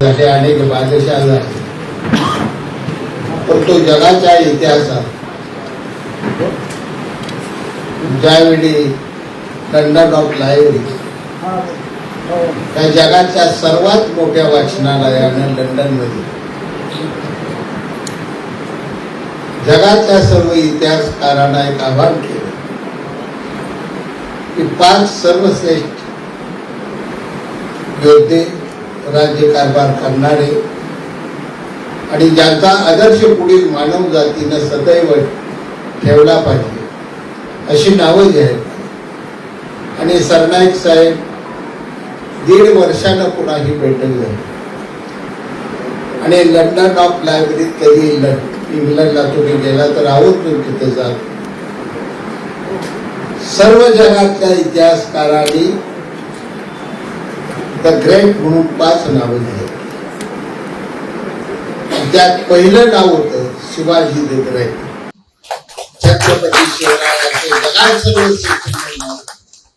अनेक बादशाह झाले, पण तो जगाच्या इतिहासात ज्यावेळी लंडन ऑफ लायब्ररी त्या जगाच्या सर्वात मोठ्या वाचनालयानं लंडन मध्ये जगाच्या सर्व इतिहासकारांना एक आव्हान केलं की 5 सर्वश्रेष्ठ योद्धे, राज्यकारभार करणारे आणि ज्यांचा आदर्श पुढील मानव जातीनं सदैव ठेवला पाहिजे अशी नावं जाहीर केली. आणि सरनाईक साहेब 1.5 वर्षानं पुन्हा ही बैठक झाली आणि लंडन ऑफ लायब्ररीत कधी इंग्लंडला तुम्ही गेला तर आवर्जून तिथे जा. सर्व जगातल्या इतिहासकारांनी द ग्रेट म्हणून 5 नावं दिली. त्यात पहिलं नाव होतं शिवाजी द ग्रेट. छत्रपती शिवरायांचे जगात सर्वश्रेष्ठ नाव.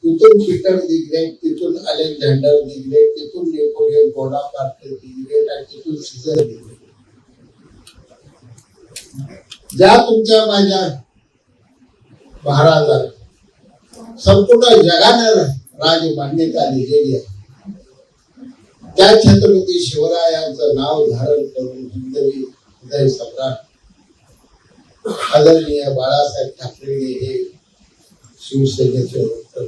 तिथून पीटर द ग्रेट, तिथून अलेक्झांडर द ग्रेट, तिथून नेपोलियन बोनापार्ट द ग्रेट आणि तिथून सीझर द ग्रेट. ज्या तुमच्या माझ्या महाराजांना संपूर्ण जगानं राजमान्यता दिलेली आहे, त्या छत्रपती शिवरायांचं नाव धारण करून हिंदवी हृदय सम्राट आदरणीय बाळासाहेब ठाकरे हे शिवसेनेचे होते.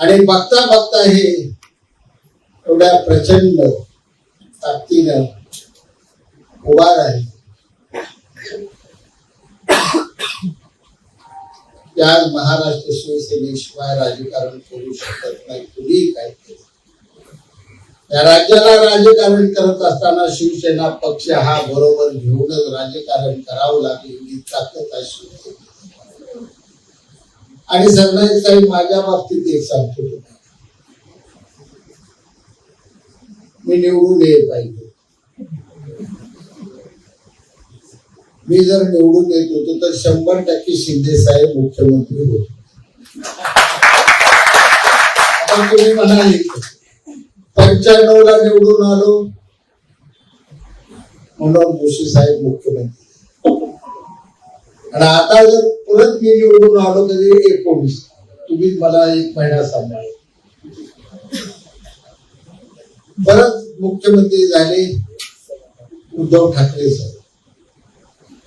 आणि बघता बघता हे एवढ्या प्रचंड ताकदीनं उभा राहील. आज महाराष्ट्र शिवसेनेशिवाय राजकारण करू शकत नाही. कुणीही काय केलं या राज्याला राजकारण करत असताना शिवसेना पक्ष हा बरोबर घेऊनच राजकारण करावं लागेल ही ताकद आहे. आणि सरनाईक साहेब माझ्या बाबतीत एक सांगतो, मी निवडून ये पाहिजे. मी जर निवडून येत होतो तर 100% शिंदे साहेब मुख्यमंत्री होते. पण तुम्ही म्हणाले 95 ला निवडून आलो म्हणून जोशी साहेब मुख्यमंत्री. आणि आता जर परत मी निवडून आलो तरी 19 तुम्ही मला 1 महिना सांभाळ. परत मुख्यमंत्री झाले उद्धव ठाकरे साहेब.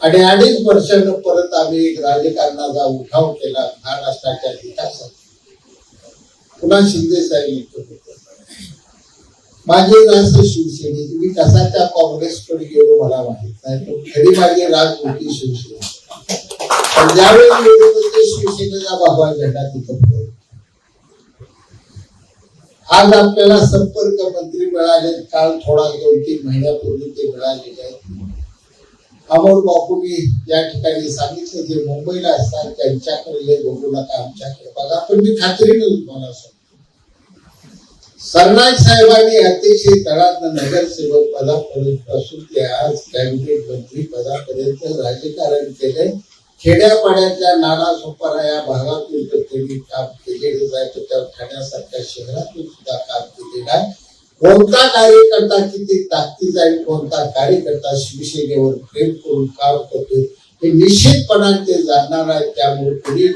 आणि 2.5 वर्षानं परत आम्ही एक राजकारणाचा उठाव केला महाराष्ट्राच्या विकासात. पुन्हा शिंदे साहेब माझे राज शिवसेनेची. मी कसाच्या काँग्रेसकडे गेलो मला माहित नाही, पण खरी माझी राज होती शिवसेना. पण ज्यावेळी शिवसेनेचा बाबा झेंडा तिथं. आज आपल्याला संपर्क मंत्री मिळाले, काल थोडा 2-3 महिन्यापूर्वी ते मिळालेले आहेत. अमोल बापूंनी या ठिकाणी सांगितलं जे मुंबईला असतात त्यांच्याकडे बघू नका, आमच्याकडे बघा. पण मी खात्रीने तुम्हाला सांगतो, सरनाईक साहेबांनी अतिशय तळातनं नगरसेवक पदापासून ते आज कॅबिनेट मंत्री पदापर्यंत राजकारण केले. खेड्यापाड्याच्या नाला सोपारा या भागातून त्यांनी काम केलेलं आहे. तर ठाण्यासारख्या शहरातून सुद्धा काम केलेलं आहे. कोणता कार्यकर्ता किती ताकदीचा आहे, कोणता कार्यकर्ता शिवसेनेवर प्रेम करून काम करतो हे निश्चितपणाने ते जाणणार आहे. त्यामुळे पुढे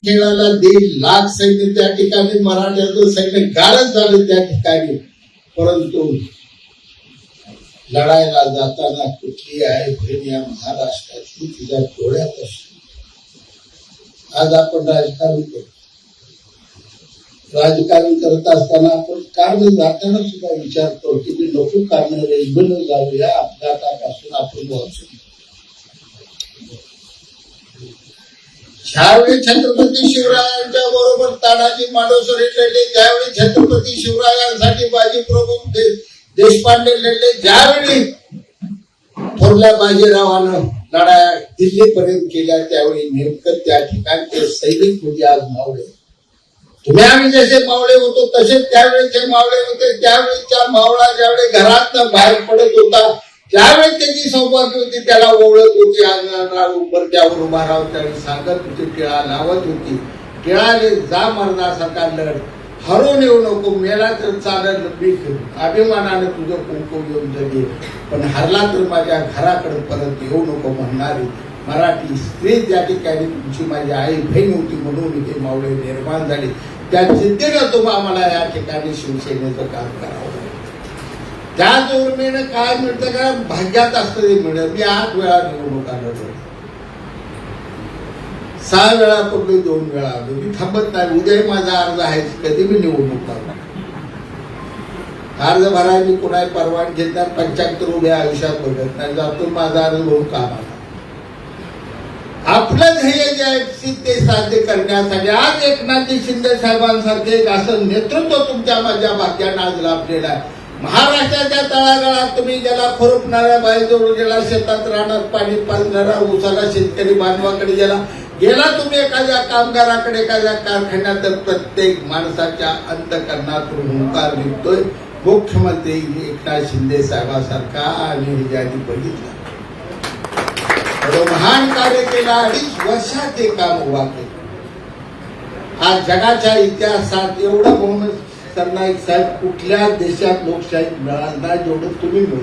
खेळाला 1.5 लाख सैन्य त्या ठिकाणी, मराठ्याचं सैन्य गारच झालं त्या ठिकाणी. परंतु लढायला जाताना कुठली आहे बहीण या महाराष्ट्रातली तिच्या डोळ्यात असते. आज आपण राजकारण करतो. राजकारण करत असताना आपण कारण जाताना सुद्धा विचार करतो की मी नको कारण रेल्वेनं जाऊया, अपघातापासून आपण वाचू. ज्यावेळी छत्रपती शिवरायांच्या बरोबर तानाजी मालुसरे लढले, ज्यावेळी छत्रपती शिवरायांसाठी बाजीप्रभू देशपांडे लढले, ज्यावेळी थोरल्या बाजीरावानं लढाया दिल्लीपर्यंत केल्या, त्यावेळी नेमकं त्या ठिकाणचे सैनिक म्हणजे आज मावळे. तुम्ही आम्ही जसे मावळे होतो तसेच त्यावेळेचे मावळे होते. त्यावेळेच्या मावळा ज्यावेळी घरातनं बाहेर पडत होता त्यावेळेस त्याची सौभाग्य होती, त्याला ओळख होती. उंबरट्यावर उभा राहून त्यावेळी सांगत होती, टिळा लावत होती, टिळाने जा मरणासारखा लढ. हरून येऊ नको, मेला तर चालेल, मी अभिमानाने तुझं कुंकू घेऊन जगे, पण हरला तर माझ्या घराकडे परत येऊ नको म्हणणारी मराठी स्त्री त्या ठिकाणी तुमची माझी आई बहीण होती म्हणून इथे मावळे निर्माण झाले. त्या जिद्दीनं तुम्हा आम्हाला या ठिकाणी शिवसेनेचं काम करावं. त्याच उर्मीनं काय मिळतं का, भाग्यात असतं ते मिळत. मी 8 वेळा निवडणुका लढवली, 6 वेळा पडलो, 2 वेळा आलो. मी थांबत नाही, उद्याही माझा अर्ज आहे, कधी मी निवडणूक करणार. अर्ज भरायला मी कोणाही परवानगी घेत नाही, 75 उभ्या आयुष्यात बघत नाही, जातो माझा अर्ज भरून कामाला. आपलं ध्येय जे आहे ते साध्य करण्यासाठी आज एकनाथजी शिंदे साहेबांसारखे एक असं नेतृत्व तुमच्या माझ्या भाग्यानं आज लाभलेलं आहे. महाराष्ट्राच्या तळागाळात तुम्ही ज्याला खुरपणाऱ्या बाईजवळ गेला, शेतात रानात पाणी पाजणारा उसाला शेतकरी बांधवाकडे गेला तुम्ही एखाद्या कामगाराकडे, एखाद्या कारखान्यात, तर प्रत्येक माणसाच्या अंतःकरणातून हुंकार निघतोय मुख्यमंत्री एकनाथ शिंदे साहेबांसारखा. आणि हे ज्यांनी बघितलं, महान कार्य केलं, 2.5 वर्षात ते काम उभा केलं. आज जगाच्या इतिहासात एवढं बहुमत सरनाईक साहेब कुठल्या देशात लोकशाही मिळाल नाही जेवढं तुम्ही मिळू.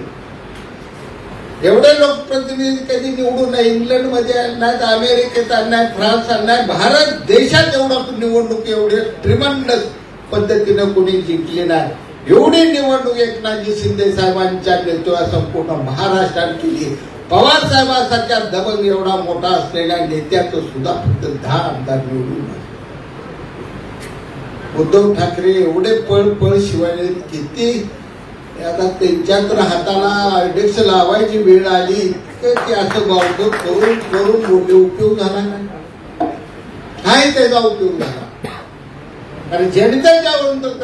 एवढे लोकप्रतिनिधी कधी निवडून नाही, इंग्लंडमध्ये नाही, अमेरिकेत नाही, फ्रान्स नाही, भारत देशात एवढं निवडणूक एवढे ट्रिमंडस पद्धतीनं कोणी जिंकली नाही. एवढी निवडणूक एकनाथजी शिंदे साहेबांच्या नेतृत्वात संपूर्ण महाराष्ट्रात केली. पवार साहेबांसारख्या दबंग एवढा मोठा असलेल्या नेत्याचं सुद्धा फक्त 10 आमदार निवडून. उद्धव ठाकरे एवढे पळ शिवाय किती, आता त्यांच्या तर हाताला आयडेक्स लावायची वेळ आली की असं बावडं करून करून मोठे उपयोग झाला नाही. काय त्याचा उपयोग झाला, कारण जनतेच्या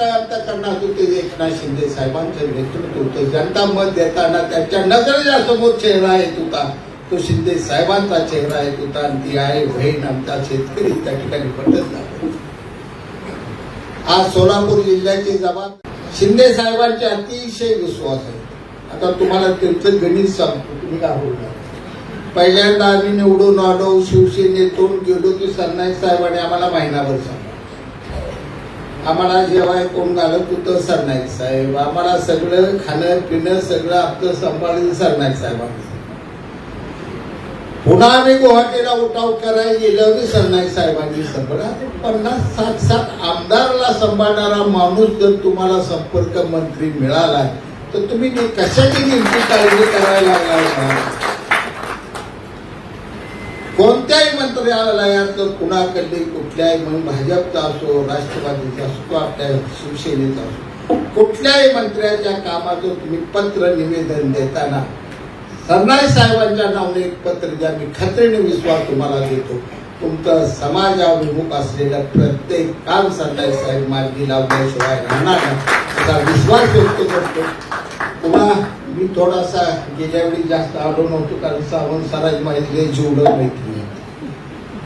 अंतःकरणात होते एकनाथ शिंदे साहेबांचं नेतृत्व होतं. जनता मत देताना त्यांच्या नजरेच्या समोर चेहरा येत होता, तो शिंदे साहेबांचा चेहरा येत होता. आणि ती आहे बहीण आमचा शेतकरी त्या ठिकाणी पटत झाला. आज सोलापूर जिल्ह्याची जबाबदारी शिंदे साहेबांचे अतिशय विश्वास आहे. आता तुम्हाला त्यांचं गणित सांगतो, तुम्ही काय बोलणार. पहिल्यांदा आम्ही निवडून आलो, शिवसेनेतून गेलो की सरनाईक साहेबांनी आम्हाला महिनाभर सांगितलं, आम्हाला जेवाय कोण घालत होतं सरनाईक साहेब, आम्हाला सगळं खाणं पिणं सगळं आपलं सांभाळलं सरनाईक साहेबांनी. पुन्हा आम्ही गुवाहाटीला उठाव करायला गेलो की सरनाईक साहेबांनी सगळं. 50-60 आमदाराला सांभाळणारा माणूस जर तुम्हाला संपर्क मंत्री मिळाला तर तुम्ही कशाची नेमकी काळजी करायला लागला. कोणत्याही मंत्रालयात कुणाकडे कुठल्याही, मग भाजपचा असो, राष्ट्रवादीचा असो, आपल्या शिवसेनेचा असो, कुठल्याही मंत्र्याच्या कामाचं तुम्ही पत्र निवेदन देताना सरनाईक साहेबांच्या नावाने एक पत्र द्या. मी खात्रीने विश्वास तुम्हाला देतो, तुमचं समाजाभिमुख असलेलं प्रत्येक काम सरनाईक साहेब मार्गी लावल्याशिवाय राहणार नाही असा विश्वास व्यक्त करतो. पुन्हा मी थोडासा गेल्या वेळी जास्त आलो नव्हतो, कारण सावंत सराज मैत्री जेवढं मैत्री आहे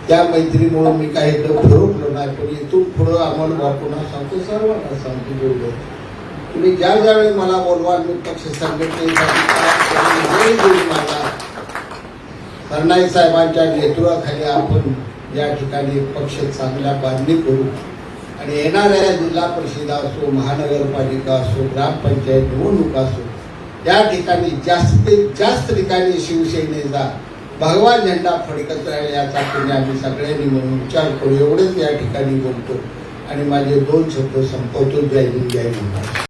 त्या मैत्रीमुळे मी काही फिरवलो नाही. पण इथून पुढं आम्हाला बापूंना सांगतो, सर्वांना सांगतो, जेवढं तुम्ही ज्या ज्यावेळी मला बोलवाल मी पक्ष संघटनेसाठी माझा सरनाईक साहेबांच्या नेतृत्वाखाली आपण या ठिकाणी पक्ष चांगल्या बांधणी करू. आणि येणाऱ्या जिल्हा परिषद असो, महानगरपालिका असो, ग्रामपंचायत निवडणुका असो, या ठिकाणी जास्तीत जास्त ठिकाणी शिवसेनेचा भगवा झेंडा फडकत राहील याचा आम्ही सगळ्यांनी म्हणून विचार करू. एवढेच या ठिकाणी बोलतो आणि माझे 2 शब्द संपवतो. जय हिंद, जय महाराष्ट्र.